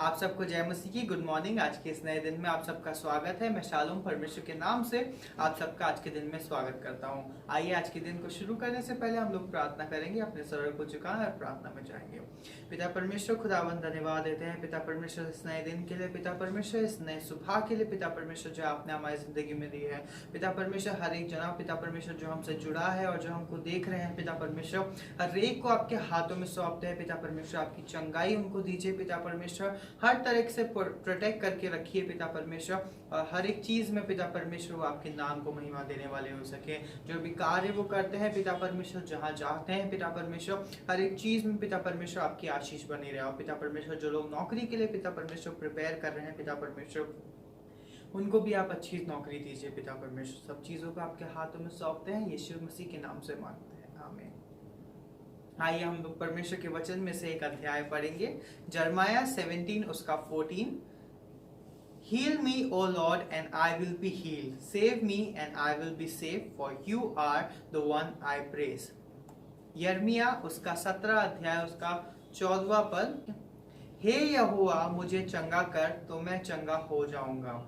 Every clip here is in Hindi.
आप सबको जय मसीह की गुड मॉर्निंग। आज के इस नए दिन में आप सबका स्वागत है। मैं शालोम परमेश्वर के नाम से आप सबका आज के दिन में स्वागत करता हूं। आइए आज के दिन को शुरू करने से पहले हम लोग प्रार्थना करेंगे, अपने सर को झुकाएं और प्रार्थना में जाएंगे। पिता परमेश्वर, खुदावंद धन्यवाद देते हैं पिता परमेश्वर इस नए दिन के लिए, पिता परमेश्वर इस नए सुबह के लिए, पिता परमेश्वर जो आपने हमारी जिंदगी में दी है। पिता परमेश्वर हर एक जना, पिता परमेश्वर जो हमसे जुड़ा है और जो हमको देख रहे हैं, पिता परमेश्वर हर एक को आपके हाथों में सौंपते हैं। पिता परमेश्वर आपकी चंगाई उनको दीजिए। पिता परमेश्वर हर तरह से प्रोटेक्ट करके रखिए पिता परमेश्वर, और हर एक चीज में पिता परमेश्वर वो आपके नाम को महिमा देने वाले हो सके। जो भी कार्य वो करते हैं पिता परमेश्वर, जहाँ जाते हैं पिता परमेश्वर, हर एक चीज में पिता परमेश्वर आपकी आशीष बनी रहे हो। पिता परमेश्वर जो लोग नौकरी के लिए पिता परमेश्वर प्रिपेयर कर रहे हैं, पिता परमेश्वर उनको भी आप अच्छी नौकरी दीजिए। पिता परमेश्वर सब चीजों को आपके हाथों में सौंपते हैं, यीशु मसीह के नाम से मांगते हैं, आमीन। आइए हम लोग परमेश्वर के वचन में से एक अध्याय पढ़ेंगे, यिर्मयाह 17 उसका 14। Heal me, O Lord, and I will be healed. Save me, and I will be saved, for you are the one I praise. यिर्मयाह उसका 17 अध्याय उसका 14वां पद। हे यहोवा, मुझे चंगा कर तो मैं चंगा हो जाऊंगा,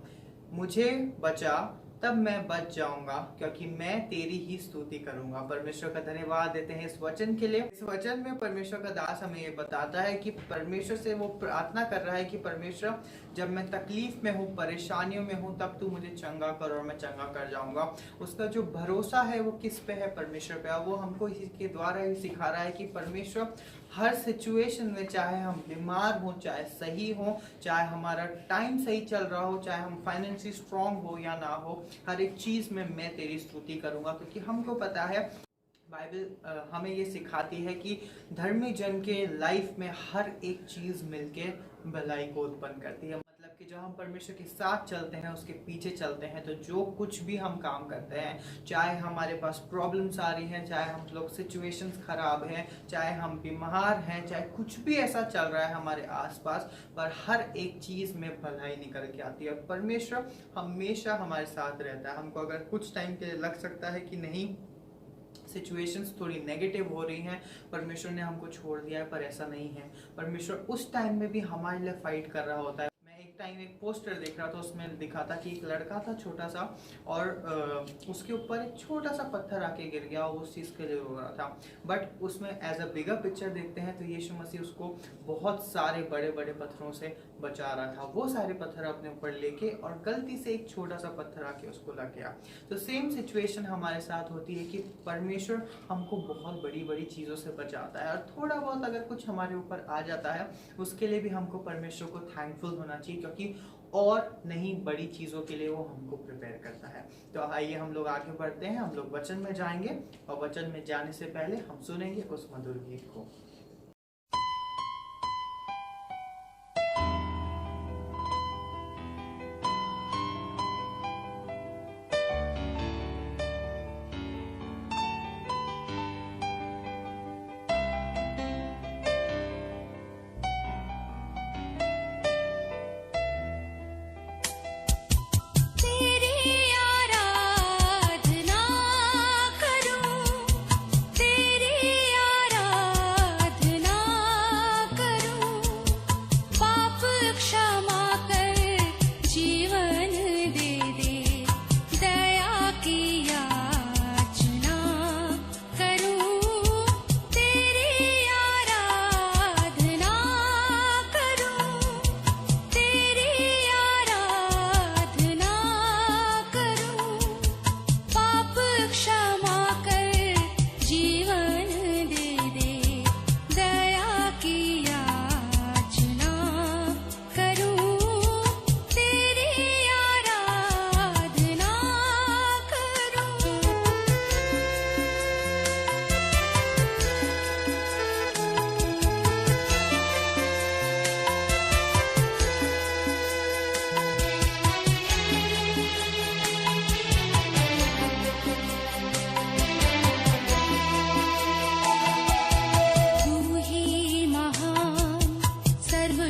मुझे बचा तब मैं बच जाऊंगा, क्योंकि मैं तेरी ही स्तुति करूंगा। परमेश्वर का धन्यवाद देते हैं इस वचन के लिए। इस वचन में परमेश्वर का दास हमें ये बताता है कि परमेश्वर से वो प्रार्थना कर रहा है कि परमेश्वर जब मैं तकलीफ में हूँ, परेशानियों में हूँ, तब तू मुझे चंगा कर और मैं चंगा कर जाऊंगा। उसका जो भरोसा है वो किस पे है? परमेश्वर पे। वो हमको इसी के द्वारा ही सिखा रहा है कि परमेश्वर हर सिचुएशन में, चाहे हम बीमार हो, चाहे सही हो, चाहे हमारा टाइम सही चल रहा हो, चाहे हम फाइनेंशियली स्ट्रांग हो या ना हो, हर एक चीज में मैं तेरी स्तुति करूंगा। क्योंकि हमको पता है बाइबल हमें ये सिखाती है कि धर्मी जन के लाइफ में हर एक चीज मिलके भलाई को उत्पन्न करती है। मतलब कि जब हम परमेश्वर के साथ चलते हैं, उसके पीछे चलते हैं, तो जो कुछ भी हम काम करते हैं, चाहे हमारे पास प्रॉब्लम्स आ रही हैं, चाहे हम लोग सिचुएशंस खराब हैं, चाहे हम बीमार हैं, चाहे कुछ भी ऐसा चल रहा है हमारे आसपास, पर हर एक चीज में भलाई निकल के आती है। और परमेश्वर हमेशा हमारे साथ रहता है। हमको अगर कुछ टाइम के लिए लग सकता है कि नहीं, सिचुएशंस थोड़ी नेगेटिव हो रही हैं, परमेश्वर ने हमको छोड़ दिया है, पर ऐसा नहीं है। परमेश्वर उस टाइम में भी हमारे लिए फाइट कर रहा होता है। टाइम एक पोस्टर देख रहा था, उसमें दिखा था कि एक लड़का था छोटा सा, और उसके ऊपर एक छोटा सा पत्थर आके गिर गया, उस चीज के लिए रो रहा था। बट उसमें एज अ बिगर पिक्चर देखते हैं तो यीशु मसीह उसको बहुत सारे बड़े बड़े पत्थरों से बचा रहा था। वो सारे पत्थर अपने ऊपर लेके, और गलती से एक छोटा सा पत्थर आके उसको लग गया। तो सेम सिचुएशन हमारे साथ होती है कि परमेश्वर हमको बहुत बड़ी बड़ी चीजों से बचाता है, और थोड़ा बहुत अगर कुछ हमारे ऊपर आ जाता है, उसके लिए भी हमको परमेश्वर को थैंकफुल होना चाहिए, क्योंकि और नहीं बड़ी चीजों के लिए वो हमको प्रिपेयर करता है। तो आइए हम लोग आगे बढ़ते हैं, हम लोग वचन में जाएंगे, और वचन में जाने से पहले हम सुनेंगे उस मधुर गीत को।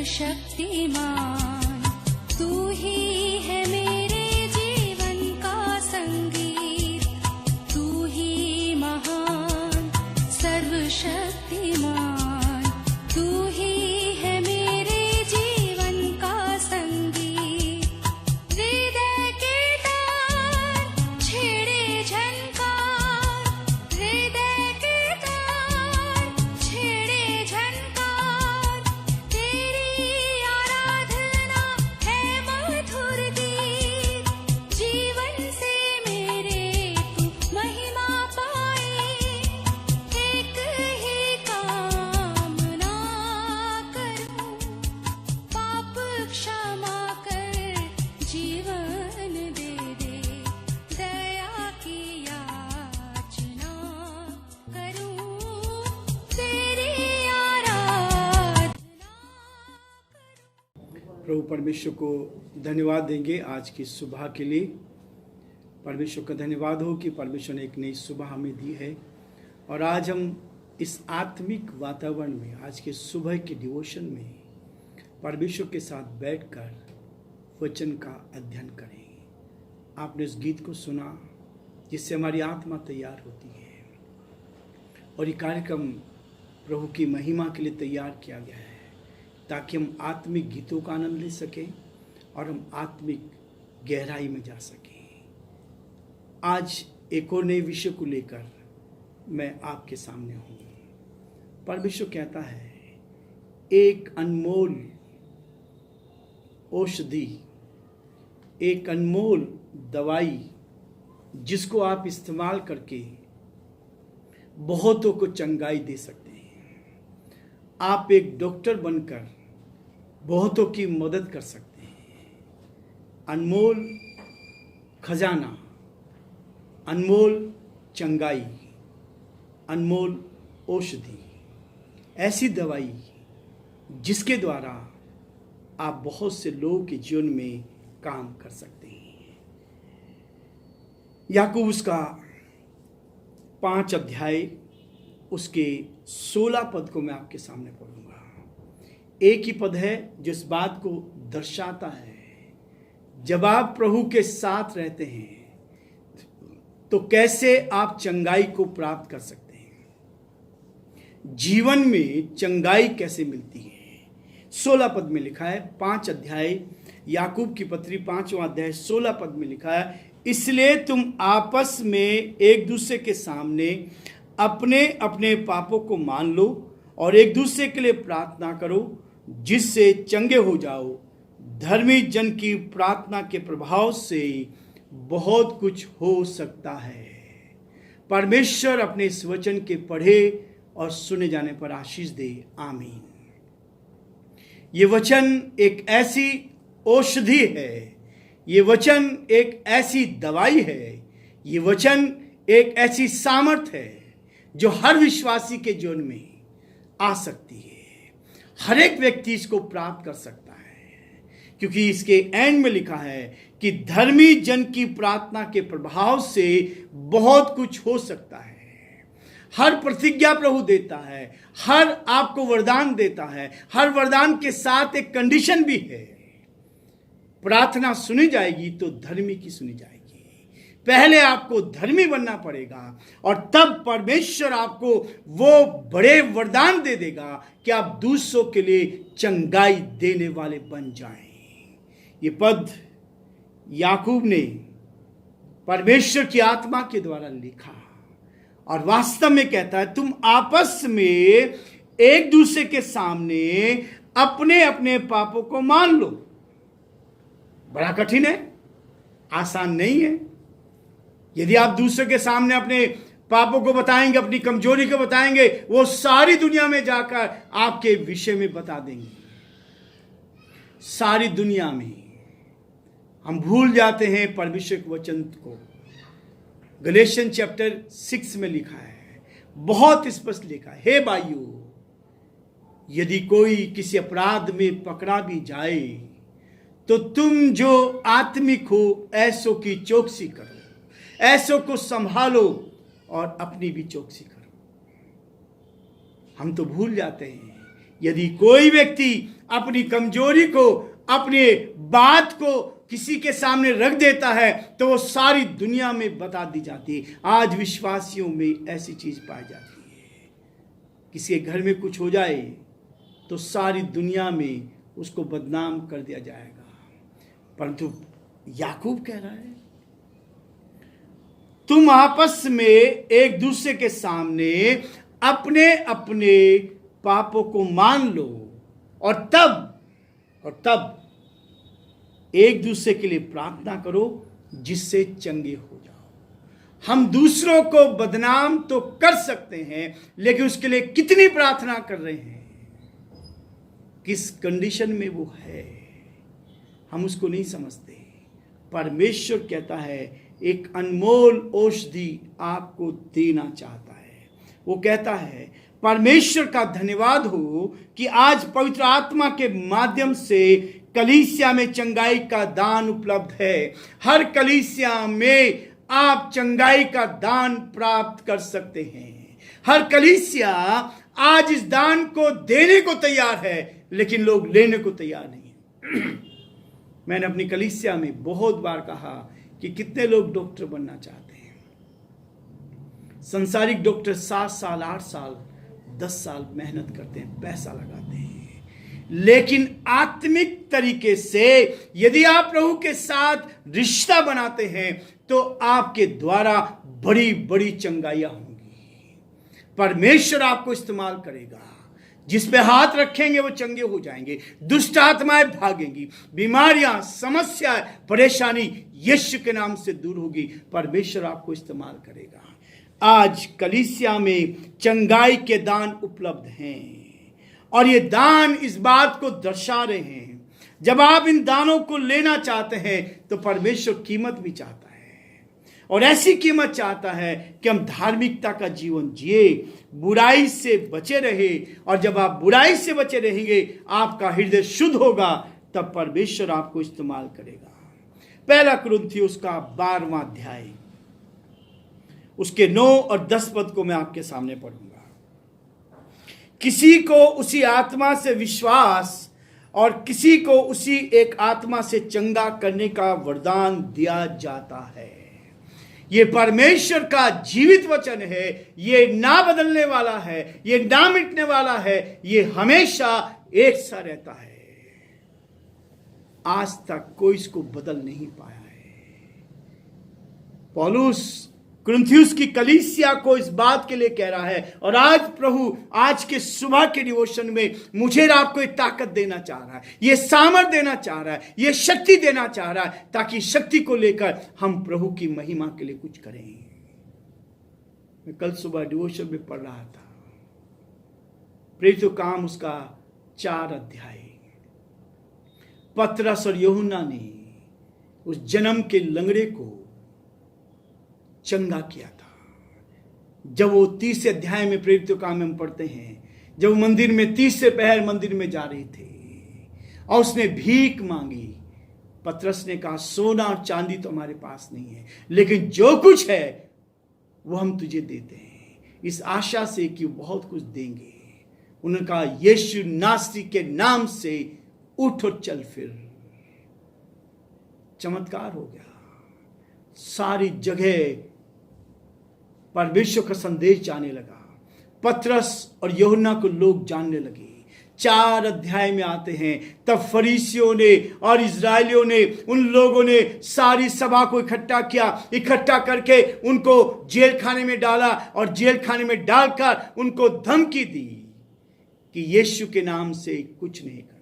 शक्तिमान तू ही है मेरे जीवन का संगीत, तू ही महान सर्वशक्तिमान, तू ही है मेरे जीवन क्षमा कर जीवन दे दे, दया की याचना करूं, तेरी आराधना करूं। प्रभु परमेश्वर को धन्यवाद देंगे आज की सुबह के लिए। परमेश्वर का धन्यवाद हो कि परमेश्वर ने एक नई सुबह हमें दी है और आज हम इस आत्मिक वातावरण में, आज के सुबह के डिवोशन में परमेश्वर के साथ बैठकर वचन का अध्ययन करें। आपने इस गीत को सुना जिससे हमारी आत्मा तैयार होती है और ये कार्यक्रम प्रभु की महिमा के लिए तैयार किया गया है ताकि हम आत्मिक गीतों का आनंद ले सकें और हम आत्मिक गहराई में जा सकें। आज एक और नए विषय को लेकर मैं आपके सामने हूँ। परमेश्वर कहता है एक अनमोल औषधि, एक अनमोल दवाई जिसको आप इस्तेमाल करके बहुतों को चंगाई दे सकते हैं। आप एक डॉक्टर बनकर बहुतों की मदद कर सकते हैं। अनमोल खजाना, अनमोल चंगाई, अनमोल औषधि, ऐसी दवाई जिसके द्वारा आप बहुत से लोगों के जीवन में काम कर सकते हैं। याकूब उसका 5 अध्याय उसके 16 पद को मैं आपके सामने पढ़ूंगा। एक ही पद है जो इस बात को दर्शाता है, जब आप प्रभु के साथ रहते हैं तो कैसे आप चंगाई को प्राप्त कर सकते हैं, जीवन में चंगाई कैसे मिलती है। 16 पद में लिखा है, 5 अध्याय याकूब की पत्री 5वां अध्याय 16 पद में लिखा है, इसलिए तुम आपस में एक दूसरे के सामने अपने अपने पापों को मान लो और एक दूसरे के लिए प्रार्थना करो जिससे चंगे हो जाओ। धर्मी जन की प्रार्थना के प्रभाव से बहुत कुछ हो सकता है। परमेश्वर अपने इस वचन के पढ़े और सुने जाने पर आशीष दे, आमीन। ये वचन एक ऐसी औषधि है, ये वचन एक ऐसी दवाई है, ये वचन एक ऐसी सामर्थ है जो हर विश्वासी के जीवन में आ सकती है। हर एक व्यक्ति इसको प्राप्त कर सकता है क्योंकि इसके एंड में लिखा है कि धर्मी जन की प्रार्थना के प्रभाव से बहुत कुछ हो सकता है। हर प्रतिज्ञा प्रभु देता है, हर आपको वरदान देता है, हर वरदान के साथ एक कंडीशन भी है। प्रार्थना सुनी जाएगी तो धर्मी की सुनी जाएगी। पहले आपको धर्मी बनना पड़ेगा और तब परमेश्वर आपको वो बड़े वरदान दे देगा कि आप दूसरों के लिए चंगाई देने वाले बन जाएं। ये पद याकूब ने परमेश्वर की आत्मा के द्वारा लिखा और वास्तव में कहता है तुम आपस में एक दूसरे के सामने अपने अपने पापों को मान लो। बड़ा कठिन है, आसान नहीं है। यदि आप दूसरे के सामने अपने पापों को बताएंगे, अपनी कमजोरी को बताएंगे, वो सारी दुनिया में जाकर आपके विषय में बता देंगे। सारी दुनिया में हम भूल जाते हैं परमेश्वर के वचन को। गलेशियन चैप्टर 6 में लिखा है, बहुत स्पष्ट लिखा है, हे भाइयों, यदि कोई किसी अपराध में पकड़ा भी जाए तो तुम जो आत्मिक हो ऐसों की चौकसी करो, ऐसों को संभालो और अपनी भी चौकसी करो। हम तो भूल जाते हैं, यदि कोई व्यक्ति अपनी कमजोरी को, अपने बात को किसी के सामने रख देता है तो वो सारी दुनिया में बता दी जाती है। आज विश्वासियों में ऐसी चीज पाई जाती है। किसी के घर में कुछ हो जाए तो सारी दुनिया में उसको बदनाम कर दिया जाएगा। परंतु याकूब कह रहा है तुम आपस में एक दूसरे के सामने अपने अपने पापों को मान लो और तब एक दूसरे के लिए प्रार्थना करो जिससे चंगे हो जाओ। हम दूसरों को बदनाम तो कर सकते हैं, लेकिन उसके लिए कितनी प्रार्थना कर रहे हैं, किस कंडीशन में वो है, हम उसको नहीं समझते। परमेश्वर कहता है एक अनमोल औषधि आपको देना चाहता है। वो कहता है परमेश्वर का धन्यवाद हो कि आज पवित्र आत्मा के माध्यम से कलीसिया में चंगाई का दान उपलब्ध है। हर कलीसिया में आप चंगाई का दान प्राप्त कर सकते हैं। हर कलीसिया आज इस दान को देने को तैयार है, लेकिन लोग लेने को तैयार नहीं है। मैंने अपनी कलीसिया में बहुत बार कहा कि कितने लोग डॉक्टर बनना चाहते हैं। संसारिक डॉक्टर 7 साल 8 साल 10 साल मेहनत करते हैं, पैसा लगाते हैं, लेकिन आत्मिक तरीके से यदि आप प्रभु के साथ रिश्ता बनाते हैं तो आपके द्वारा बड़ी बड़ी चंगाइयां होंगी। परमेश्वर आपको इस्तेमाल करेगा। जिस पे हाथ रखेंगे वो चंगे हो जाएंगे, दुष्ट आत्माएं भागेंगी, बीमारियां, समस्याएं, परेशानी यीशु के नाम से दूर होगी। परमेश्वर आपको इस्तेमाल करेगा। आज कलीसिया में चंगाई के दान उपलब्ध हैं और ये दान इस बात को दर्शा रहे हैं। जब आप इन दानों को लेना चाहते हैं तो परमेश्वर कीमत भी चाहता है, और ऐसी कीमत चाहता है कि हम धार्मिकता का जीवन जिए, बुराई से बचे रहे। और जब आप बुराई से बचे रहेंगे, आपका हृदय शुद्ध होगा, तब परमेश्वर आपको इस्तेमाल करेगा। पहला कुरिन्थियों का 12वां अध्याय उसके 9 और 10 पद को मैं आपके सामने पढ़ूंगा। किसी को उसी आत्मा से विश्वास और किसी को उसी एक आत्मा से चंगा करने का वरदान दिया जाता है। ये परमेश्वर का जीवित वचन है। ये ना बदलने वाला है, ये ना मिटने वाला है, ये हमेशा एक सा रहता है। आज तक कोई इसको बदल नहीं पाया है। पौलुस कुरिन्थियों की कलीसिया को इस बात के लिए कह रहा है, और आज प्रभु आज के सुबह के डिवोशन में मुझे और आपको एक ताकत देना चाह रहा है, ये सामर्थ देना चाह रहा है, ये शक्ति देना चाह रहा है, ताकि शक्ति को लेकर हम प्रभु की महिमा के लिए कुछ करें। मैं कल सुबह डिवोशन में पढ़ रहा था, प्रेरितों का काम उसका 4 अध्याय। पतरस और यूहन्ना ने उस जन्म के लंगड़े को चंगा किया था। जब वो 30 अध्याय में प्रेरितों का काम हम पढ़ते हैं, जब वो मंदिर में 30 से पहर मंदिर में जा रहे थे और उसने भीख मांगी। पतरस ने कहा सोना और चांदी तो हमारे पास नहीं है, लेकिन जो कुछ है वो हम तुझे देते हैं, इस आशा से कि वो बहुत कुछ देंगे। उन्होंने कहा यीशु नासरी के नाम से उठ और चल फिर। चमत्कार हो गया। सारी जगह परमेश्वर का संदेश जाने लगा। पतरस और यूहन्ना को लोग जानने लगे। 4 अध्याय में आते हैं, तब फरीसियों ने और इजरायलियों ने, उन लोगों ने सारी सभा को इकट्ठा किया। इकट्ठा करके उनको जेल खाने में डाला और जेल खाने में डालकर उनको धमकी दी कि यीशु के नाम से कुछ नहीं करना।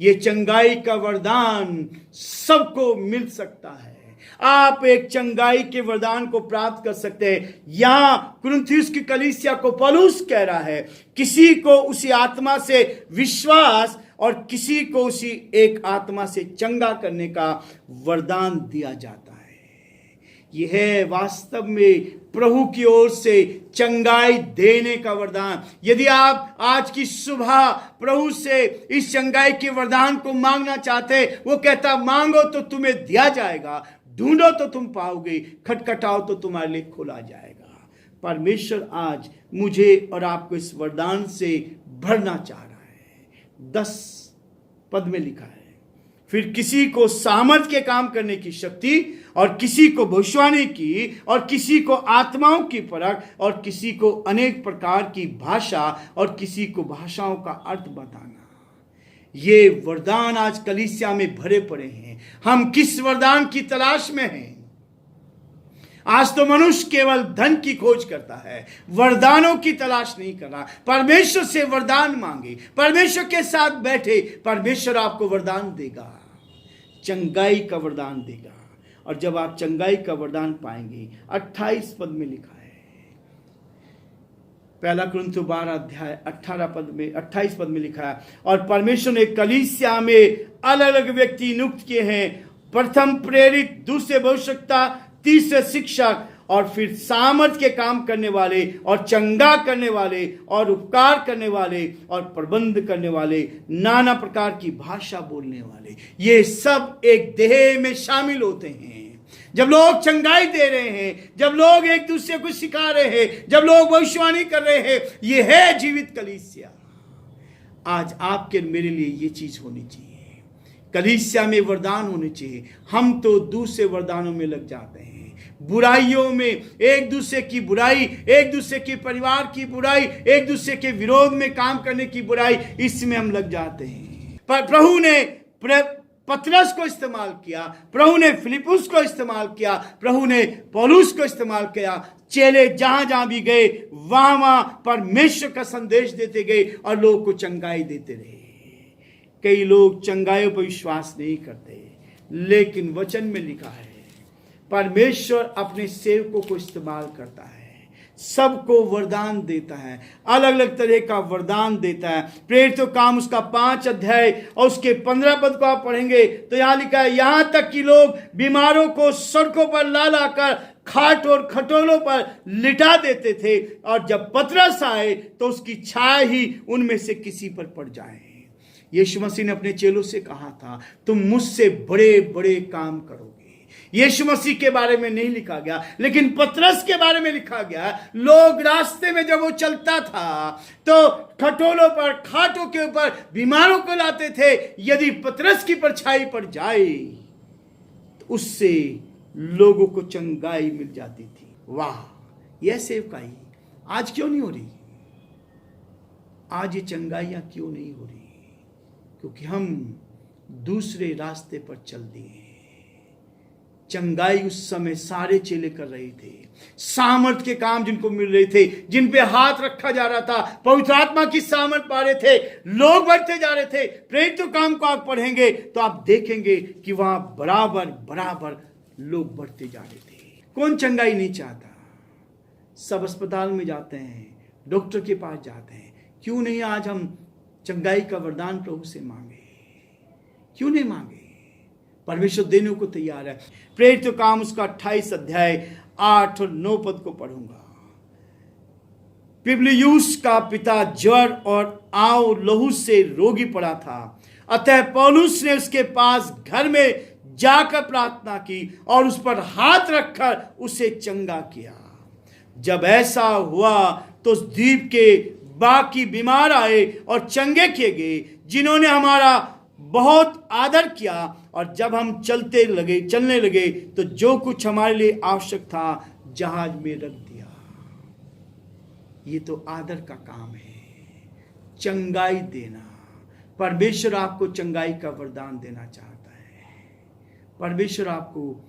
ये चंगाई का वरदान सबको मिल सकता है। आप एक चंगाई के वरदान को प्राप्त कर सकते हैं। यहां कुरिन्थियों की कलीसिया को पौलुस कह रहा है, किसी को उसी आत्मा से विश्वास और किसी को उसी एक आत्मा से चंगा करने का वरदान दिया जाता है। यह है वास्तव में प्रभु की ओर से चंगाई देने का वरदान। यदि आप आज की सुबह प्रभु से इस चंगाई के वरदान को मांगना चाहते, वो कहता मांगो तो तुम्हें दिया जाएगा, ढूंढो तो तुम पाओगे, खटखटाओ तो तुम्हारे लिए खोला जाएगा। परमेश्वर आज मुझे और आपको इस वरदान से भरना चाह रहा है। 10 पद में लिखा है, फिर किसी को सामर्थ के काम करने की शक्ति, और किसी को भविष्यवाणी की, और किसी को आत्माओं की परख, और किसी को अनेक प्रकार की भाषा, और किसी को भाषाओं का अर्थ बताना। ये वरदान आज कलीसिया में भरे पड़े हैं। हम किस वरदान की तलाश में हैं? आज तो मनुष्य केवल धन की खोज करता है, वरदानों की तलाश नहीं कर रहा। परमेश्वर से वरदान मांगे, परमेश्वर के साथ बैठे, परमेश्वर आपको वरदान देगा, चंगाई का वरदान देगा। और जब आप चंगाई का वरदान पाएंगे, 28 पद में लिखा है, पहला कुरिन्थियों 12 अध्याय 28 पद में लिखा है, और परमेश्वर ने कलीसिया में अलग अलग व्यक्ति नियुक्त किए हैं। प्रथम प्रेरित, दूसरे भविष्यवक्ता, तीसरे शिक्षक, और फिर सामर्थ के काम करने वाले, और चंगा करने वाले, और उपकार करने वाले, और प्रबंध करने वाले, नाना प्रकार की भाषा बोलने वाले। ये सब एक देह में शामिल होते हैं। जब लोग चंगाई दे रहे हैं, जब लोग एक दूसरे को सिखा रहे हैं, जब लोग भविष्यवाणी कर रहे हैं, ये है जीवित कलीसिया। आज आपके मेरे लिए ये चीज होनी चाहिए। कलीसिया में वरदान होने चाहिए। हम तो दूसरे वरदानों में लग जाते हैं, बुराइयों में, एक दूसरे की बुराई, एक दूसरे के परिवार की बुराई, एक दूसरे के विरोध में काम करने की बुराई, इसमें हम लग जाते हैं। पर प्रभु ने पतरस को इस्तेमाल किया, प्रभु ने फिलिपुस को इस्तेमाल किया, प्रभु ने पौलुस को इस्तेमाल किया। चेले जहां जहां भी गए, वहां वहां परमेश्वर का संदेश देते गए और लोगों को चंगाई देते रहे। कई लोग चंगाइयों पर विश्वास नहीं करते, लेकिन वचन में लिखा है परमेश्वर अपने सेवकों को इस्तेमाल करता है, सबको वरदान देता है, अलग अलग तरह का वरदान देता है। प्रेरितों काम उसका 5 अध्याय और उसके 15 पद को आप पढ़ेंगे तो यहां लिखा है, यहां तक कि लोग बीमारों को सड़कों पर ला लाकर खाट और खटोलों पर लिटा देते थे, और जब पतरस आए तो उसकी छाया ही उनमें से किसी पर पड़ जाए। यीशु मसीह ने अपने चेलों से कहा था, तुम मुझसे बड़े बड़े काम करोगे। यीशु मसीह के बारे में नहीं लिखा गया, लेकिन पतरस के बारे में लिखा गया। लोग रास्ते में जब वो चलता था तो खटोलों पर, खाटों के ऊपर बीमारों को लाते थे। यदि पतरस की परछाई पड़ जाए तो उससे लोगों को चंगाई मिल जाती थी। वाह, यह सेवकाई आज क्यों नहीं हो रही? आज ये चंगाइयां क्यों नहीं हो रही? क्योंकि हम दूसरे रास्ते पर चल दिए। चंगाई उस समय सारे चेले कर रहे थे। सामर्थ के काम जिनको मिल रहे थे, जिन पे हाथ रखा जा रहा था, पवित्र आत्मा की सामर्थ पा रहे थे, लोग बढ़ते जा रहे थे। प्रेरितों काम को आप पढ़ेंगे तो आप देखेंगे कि वहां बराबर बराबर लोग बढ़ते जा रहे थे। कौन चंगाई नहीं चाहता? सब अस्पताल में जाते हैं, डॉक्टर के पास जाते हैं। क्यों नहीं आज हम चंगाई का वरदान प्रभु से मांगे? क्यों नहीं मांगे? परमेश्वर देने को तैयार है। प्रेरितों काम उसका 28 अध्याय 8 और 9 पद को पढ़ूंगा। पिबलियुस का पिता ज्वर और आव लहू से रोगी पड़ा था, अतः पौलुस ने उसके पास घर में जाकर प्रार्थना की और उस पर हाथ रखकर उसे चंगा किया। जब ऐसा हुआ तो उस द्वीप के बाकी बीमार आए और चंगे किए गए, जिन्होंने हमारा बहुत आदर किया। और जब हम चलने लगे तो जो कुछ हमारे लिए आवश्यक था जहाज में रख दिया। ये तो आदर का काम है, चंगाई देना। परमेश्वर आपको चंगाई का वरदान देना चाहता है। परमेश्वर आपको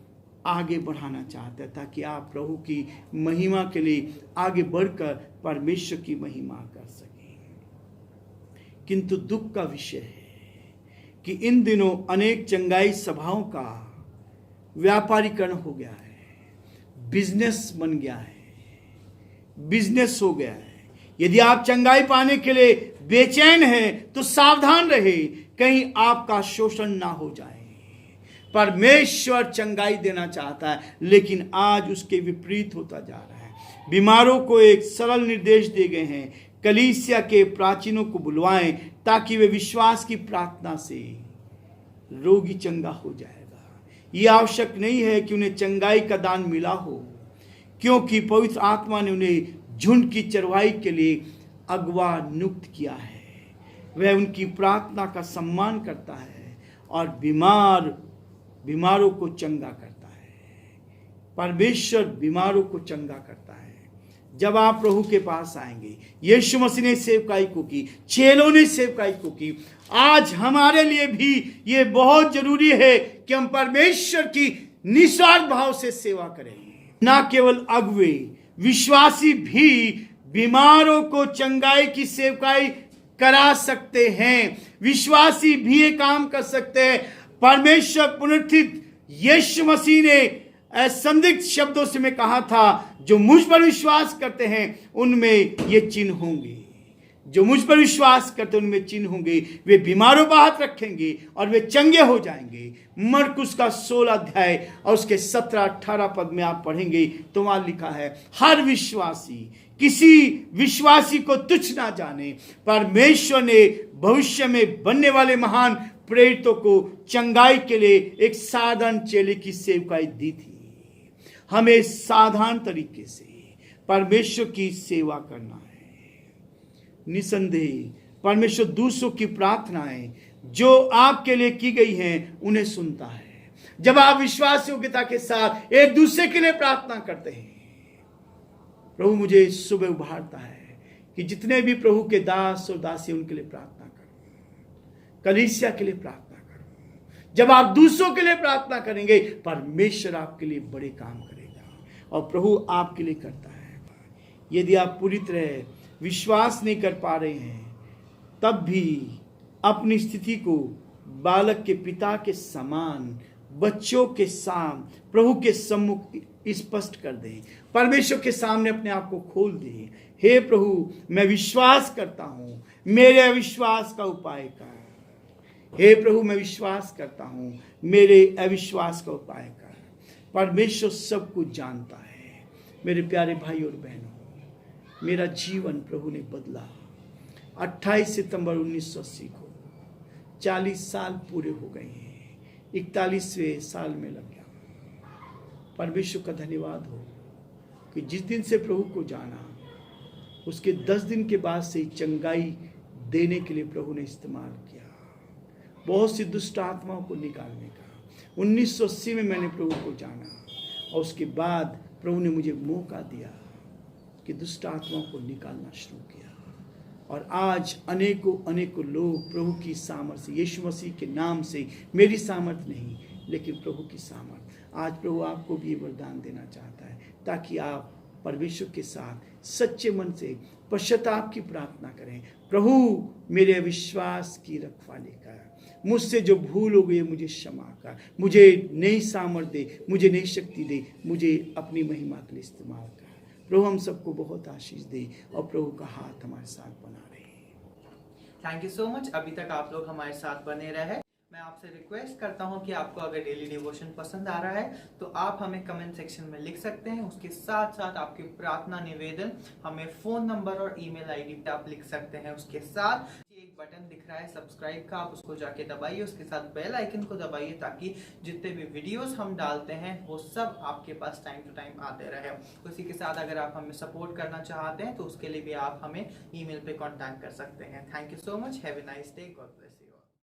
आगे बढ़ाना चाहता है ताकि आप प्रभु की महिमा के लिए आगे बढ़कर परमेश्वर की महिमा कर सकें। किंतु दुख का विषय है कि इन दिनों अनेक चंगाई सभाओं का व्यापारीकरण हो गया है, बिजनेस बन गया है, बिजनेस हो गया है। यदि आप चंगाई पाने के लिए बेचैन हैं तो सावधान रहे, कहीं आपका शोषण ना हो जाए। परमेश्वर चंगाई देना चाहता है, लेकिन आज उसके विपरीत होता जा रहा है। बीमारों को एक सरल निर्देश दिए गए हैं, कलीसिया के प्राचीनों को बुलवाएं ताकि वे विश्वास की प्रार्थना से रोगी चंगा हो जाएगा। यह आवश्यक नहीं है कि उन्हें चंगाई का दान मिला हो, क्योंकि पवित्र आत्मा ने उन्हें झुंड की चरवाई के लिए अगवा नियुक्त किया है। वह उनकी प्रार्थना का सम्मान करता है और बीमारों को चंगा करता है। परमेश्वर बीमारों को चंगा करता है। जब आप प्रभु के पास आएंगे, यीशु मसीह ने सेवकाई को की, चेलों ने सेवकाई को की। आज हमारे लिए भी ये बहुत जरूरी है कि हम परमेश्वर की निस्वार्थ भाव से सेवा करें। ना केवल अगुवे, विश्वासी भी बीमारों को चंगाई की सेवकाई करा सकते हैं। विश्वासी भी ये काम कर सकते हैं। परमेश्वर पुनरुत्थित यीशु मसीह ने असंदिग्ध शब्दों से मैं कहा था, जो मुझ पर विश्वास करते हैं उनमें ये चिन्ह होंगे। जो मुझ पर विश्वास करते उनमें चिन्ह होंगे, वे बीमारों पर हाथ रखेंगे और वे चंगे हो जाएंगे। मरकुस का 16 अध्याय और उसके 17-18 पद में आप पढ़ेंगे तो वहां लिखा है, हर विश्वासी किसी विश्वासी को तुच्छ ना जाने, परमेश्वर ने भविष्य में बनने वाले महान प्रेरितों को चंगाई के लिए एक साधारण चेले की सेवकाई दी थी। हमें साधारण तरीके से परमेश्वर की सेवा करना है। निसंदेह परमेश्वर दूसरों की प्रार्थनाएं जो आपके लिए की गई हैं उन्हें सुनता है। जब आप विश्वास योग्यता के साथ एक दूसरे के लिए प्रार्थना करते हैं, प्रभु मुझे सुबह उभारता है कि जितने भी प्रभु के दास और दासी उनके लिए प्रार्थना करूं, कलीसिया के लिए प्रार्थना करूं। जब आप दूसरों के लिए प्रार्थना करेंगे, परमेश्वर आपके लिए बड़े काम करेगा और प्रभु आपके लिए करता है। यदि आप पूरी तरह विश्वास नहीं कर पा रहे हैं, तब भी अपनी स्थिति को बालक के पिता के समान बच्चों के सामने प्रभु के सम्मुख स्पष्ट कर दें। परमेश्वर के सामने अपने आप को खोल दें। हे प्रभु, मैं विश्वास करता हूं, मेरे अविश्वास का उपाय कर। हे प्रभु, मैं विश्वास करता हूं, मेरे अविश्वास का उपाय कर। परमेश्वर सब कुछ जानता है। मेरे प्यारे भाई और बहनों, मेरा जीवन प्रभु ने बदला। 28 सितंबर 1980 को 40 साल पूरे हो गए हैं। 41वें साल में लग गया। परमेश्वर का धन्यवाद हो कि जिस दिन से प्रभु को जाना, उसके 10 दिन के बाद से चंगाई देने के लिए प्रभु ने इस्तेमाल किया। बहुत सी दुष्ट आत्माओं को निकालने का। 1980 में मैंने प्रभु को जाना और उसके बाद प्रभु ने मुझे मौका दिया कि दुष्ट आत्माओं को निकालना शुरू किया। और आज अनेकों लोग प्रभु की सामर्थ से, यीशु मसीह के नाम से, मेरी सामर्थ नहीं लेकिन प्रभु की सामर्थ, आज प्रभु आपको भी वरदान देना चाहता है ताकि आप परमेश्वर के साथ सच्चे मन से पश्चाताप की प्रार्थना करें। प्रभु, मेरे अविश्वास की रखवाली कर, मुझसे जो भूल हो गई मुझे क्षमा कर, मुझे नई सामर्थ दे, मुझे नई शक्ति दे, मुझे अपनी महिमा के लिए इस्तेमाल कर। प्रभु हम सबको बहुत आशीष दे और प्रभु का हाथ हमारे साथ बना रहे। Thank you so much. अभी तक आप लोग हमारे साथ बने रहे। मैं आपसे रिक्वेस्ट करता हूं कि आपको अगर डेली डिवोशन पसंद आ रहा है तो आप हमें कमेंट सेक्शन में लिख सकते हैं। उसके साथ साथ आपकी प्रार्थना निवेदन हमें फोन नंबर और ईमेल आईडी पे आप लिख सकते हैं। उसके साथ एक बटन दिख रहा है सब्सक्राइब का, आप उसको जाके दबाइए। उसके साथ बेल आइकन को दबाइए ताकि जितने भी वीडियोस हम डालते हैं वो सब आपके पास टाइम टू टाइम आते रहे। उसी के साथ अगर आप हमें सपोर्ट करना चाहते हैं तो उसके लिए भी आप हमें ईमेल पे कांटेक्ट कर सकते हैं। Thank you so much. Have a nice day. God bless.